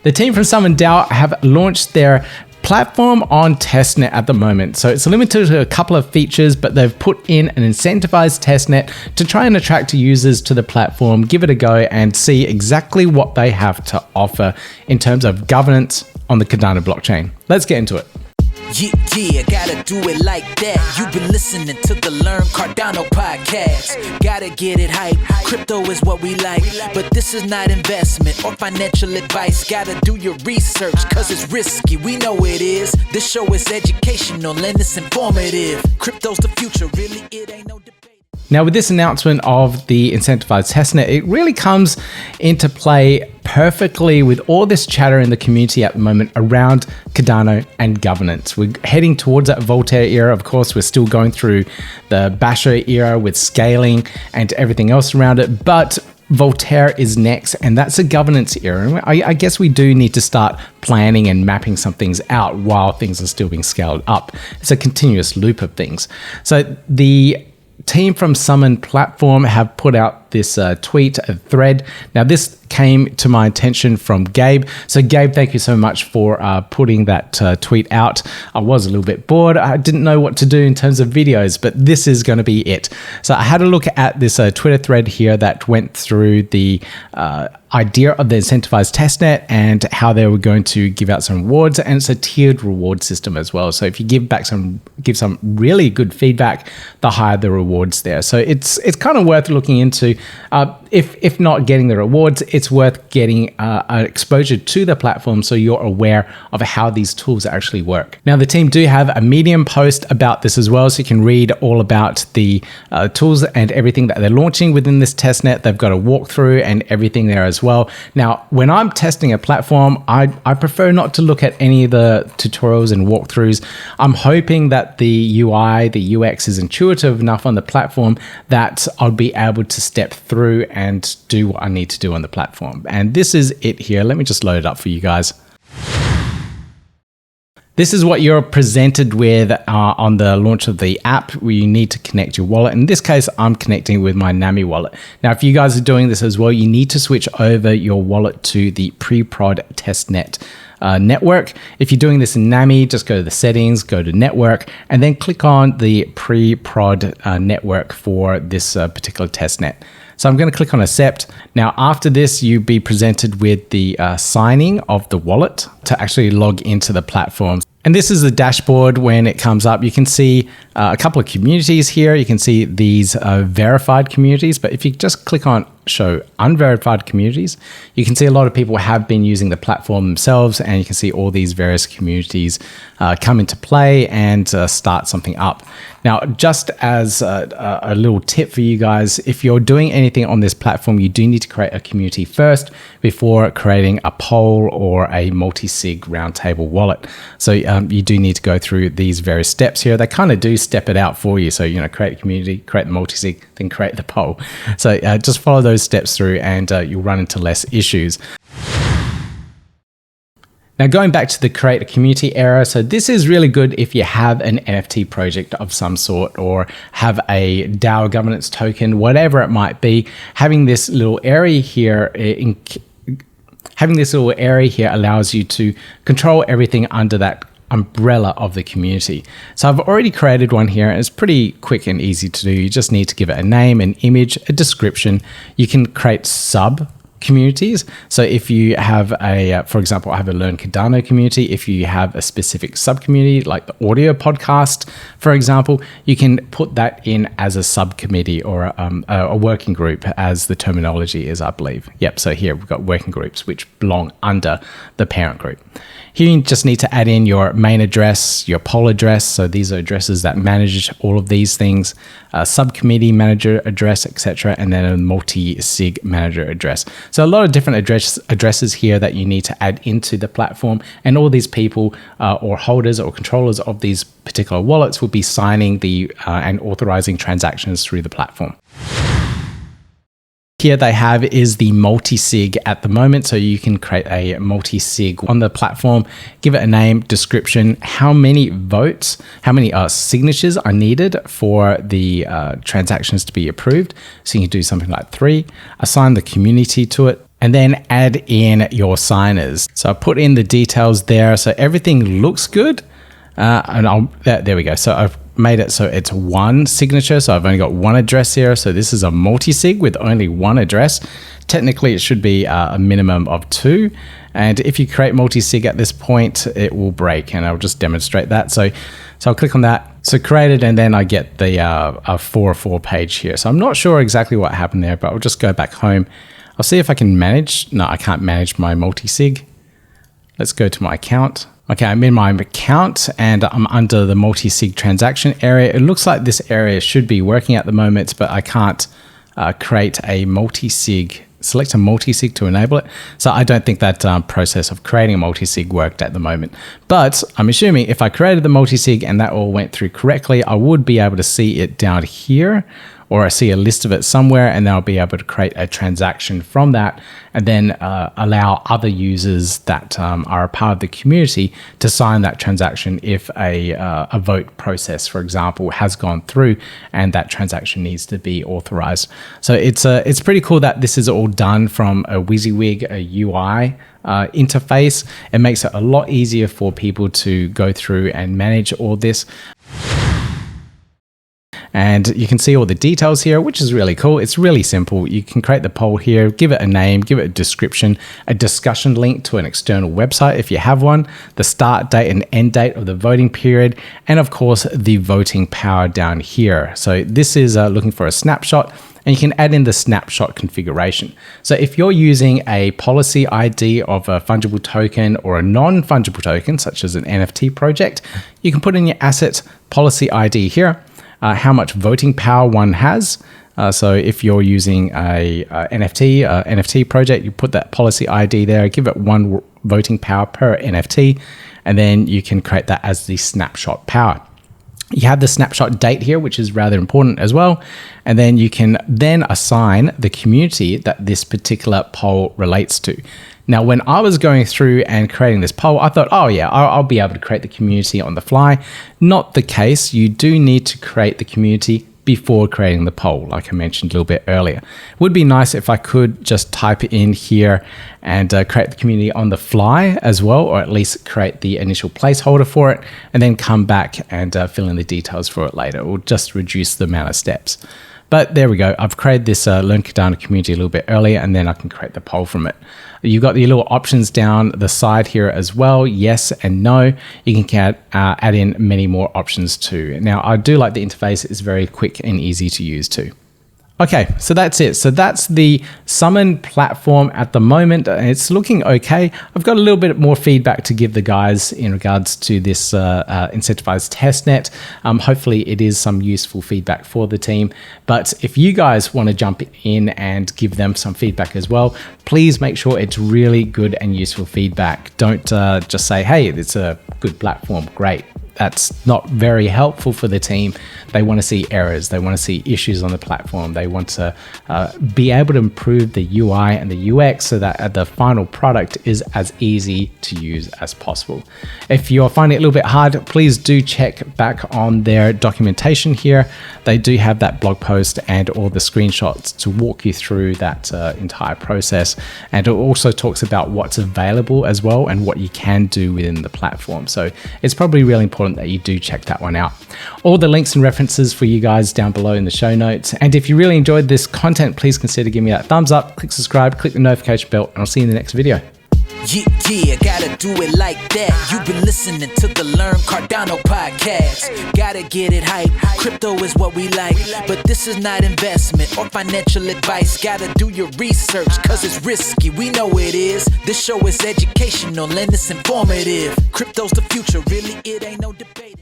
The team from Summon DAO have launched their platform on Testnet at the moment. So it's limited to a couple of features, but they've put in an incentivized testnet to try and attract users to the platform, give it a go and see exactly what they have to offer in terms of governance on the Cardano blockchain. Let's get into it. Yeah, gotta do it like that. You've been listening to the Learn Cardano podcast. Gotta get it hype. Crypto is what we like, but this is not investment or financial advice. Gotta do your research, cause it's risky. We know it is. This show is educational and it's informative. Crypto's the future, really, it ain't no debate. Now, with this announcement of the incentivized testnet, it really comes into play perfectly with all this chatter in the community at the moment around Cardano and governance. We're heading towards that Voltaire era. Of course, we're still going through the Basho era with scaling and everything else around it, but Voltaire is next, and that's a governance era. I guess we do need to start planning and mapping some things out while things are still being scaled up. It's a continuous loop of things. So the team from Summon Platform have put out this tweet, a thread. Now, this came to my attention from Gabe. So Gabe, thank you so much for putting that tweet out. I was a little bit bored. I didn't know what to do in terms of videos, but this is going to be it. So I had a look at this Twitter thread here that went through the idea of the incentivized testnet and how they were going to give out some rewards, and it's a tiered reward system as well. So if you give some really good feedback, the higher the rewards there. So it's kind of worth looking into. If not getting the rewards, it's worth getting an exposure to the platform so you're aware of how these tools actually work. Now, the team do have a Medium post about this as well, so you can read all about the tools and everything that they're launching within this testnet. They've got a walkthrough and everything there as well. Now, when I'm testing a platform, I prefer not to look at any of the tutorials and walkthroughs. I'm hoping that the UI, the UX is intuitive enough on the platform that I'll be able to step through and do what I need to do on the platform. And this is it here. Let me just load it up for you guys. This is what you're presented with on the launch of the app, where you need to connect your wallet. In this case, I'm connecting with my NAMI wallet. Now, if you guys are doing this as well, you need to switch over your wallet to the pre-prod testnet network. If you're doing this in NAMI, just go to the settings, go to network, and then click on the pre-prod network for this particular testnet. So I'm going to click on accept. Now, after this, you'll be presented with the signing of the wallet to actually log into the platform. And this is the dashboard. When it comes up, you can see a couple of communities here. You can see these verified communities, but if you just click on show unverified communities, you can see a lot of people have been using the platform themselves, and you can see all these various communities come into play and start something up. Now, just as a little tip for you guys, if you're doing anything on this platform, you do need to create a community first before creating a poll or a multi-sig roundtable wallet. So you do need to go through these various steps here. They kind of do step it out for you. So, create a community, create the multi-sig, then create the poll. So just follow those steps through and you'll run into less issues. Now, going back to the create a community era, so this is really good if you have an NFT project of some sort or have a DAO governance token, whatever it might be. Having this little area here allows you to control everything under that umbrella of the community. So I've already created one here, and it's pretty quick and easy to do. You just need to give it a name, an image, a description. You can create sub communities. So if you have for example, I have a Learn Cardano community. If you have a specific sub community like the audio podcast, for example, you can put that in as a subcommittee or a working group, as the terminology is, I believe. Yep. So here we've got working groups which belong under the parent group. Here you just need to add in your main address, your poll address. So these are addresses that manage all of these things, subcommittee manager address, etc., and then a multi-sig manager address. So a lot of different addresses here that you need to add into the platform, and all these people or holders or controllers of these particular wallets will be signing and authorizing transactions through the platform. Here they have is the multi-sig at the moment. So you can create a multi-sig on the platform, give it a name, description, how many votes, how many signatures are needed for the transactions to be approved. So you can do something like 3, assign the community to it. and then add in your signers. So I put in the details there. So everything looks good. And there we go. So I've made it so it's one signature. So I've only got one address here. So this is a multi-sig with only one address. Technically, it should be a minimum of 2. And if you create multi-sig at this point, it will break. And I'll just demonstrate that. So I'll click on that. So created, and then I get the 404 page here. So I'm not sure exactly what happened there, but I'll just go back home. I'll see if I can manage. No, I can't manage my multi-sig. Let's go to my account. Okay, I'm in my account and I'm under the multi-sig transaction area. It looks like this area should be working at the moment, but I can't create a multi-sig, select a multi-sig to enable it. So I don't think that process of creating a multi-sig worked at the moment. But I'm assuming if I created the multi-sig and that all went through correctly, I would be able to see it down here, or I see a list of it somewhere, and then I'll be able to create a transaction from that and then allow other users that are a part of the community to sign that transaction if a vote process, for example, has gone through and that transaction needs to be authorized. So it's pretty cool that this is all done from a WYSIWYG, a UI interface. It makes it a lot easier for people to go through and manage all this. And you can see all the details here, which is really cool. It's really simple. You can create the poll here, give it a name, give it a description, a discussion link to an external website if you have one, the start date and end date of the voting period, and of course, the voting power down here. So this is looking for a snapshot, and you can add in the snapshot configuration. So if you're using a policy ID of a fungible token or a non-fungible token, such as an NFT project, you can put in your asset policy ID here. How much voting power one has. So if you're using a NFT project, you put that policy ID there, give it 1 voting power per NFT, and then you can create that as the snapshot power. You have the snapshot date here, which is rather important as well. And then you can then assign the community that this particular poll relates to. Now, when I was going through and creating this poll, I thought, oh yeah, I'll be able to create the community on the fly. Not the case. You do need to create the community before creating the poll, like I mentioned a little bit earlier. It would be nice if I could just type it in here and create the community on the fly as well, or at least create the initial placeholder for it, and then come back and fill in the details for it later. It will just reduce the amount of steps. But there we go. I've created this Learn Cardano community a little bit earlier, and then I can create the poll from it. You've got the little options down the side here as well, yes and no. You can add in many more options too. Now, I do like the interface. It's very quick and easy to use too. Okay, so that's it. So that's the Summon platform at the moment. It's looking okay. I've got a little bit more feedback to give the guys in regards to this incentivized testnet. Hopefully it is some useful feedback for the team. But if you guys want to jump in and give them some feedback as well, please make sure it's really good and useful feedback. Don't just say, hey, it's a good platform, great. That's not very helpful for the team. They want to see errors. They want to see issues on the platform. They want to be able to improve the UI and the UX so that the final product is as easy to use as possible. If you're finding it a little bit hard, please do check back on their documentation here. They do have that blog post and all the screenshots to walk you through that entire process. And it also talks about what's available as well and what you can do within the platform. So it's probably really important that you do check that one out. All the links and references for you guys down below in the show notes. And if you really enjoyed this content, please consider giving me that thumbs up, click subscribe, click the notification bell, and I'll see you in the next video. Yeah, gotta do it like that. You've been listening to the Learn Cardano podcast. Gotta get it hype. Crypto is what we like, but this is not investment or financial advice. Gotta do your research, cause it's risky. We know it is. This show is educational and it's informative. Crypto's the future, really, it ain't no debate.